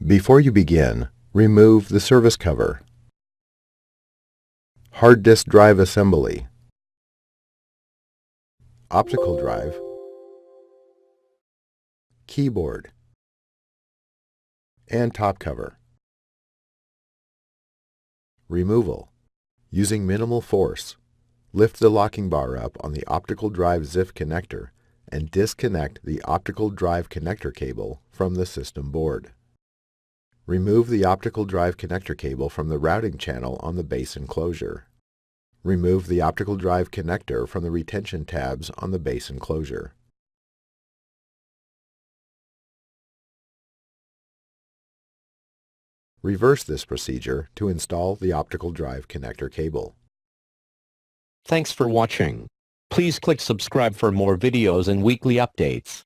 Before you begin, remove the service cover. Hard disk drive assembly. Optical drive. Keyboard. And top cover. Removal. Using minimal force, lift the locking bar up on the optical drive ZIF connector and disconnect the optical drive connector cable from the system board. Remove the optical drive connector cable from the routing channel on the base enclosure. Remove the optical drive connector from the retention tabs on the base enclosure. Reverse this procedure to install the optical drive connector cable. Thanks for watching. Please click subscribe for more videos and weekly updates.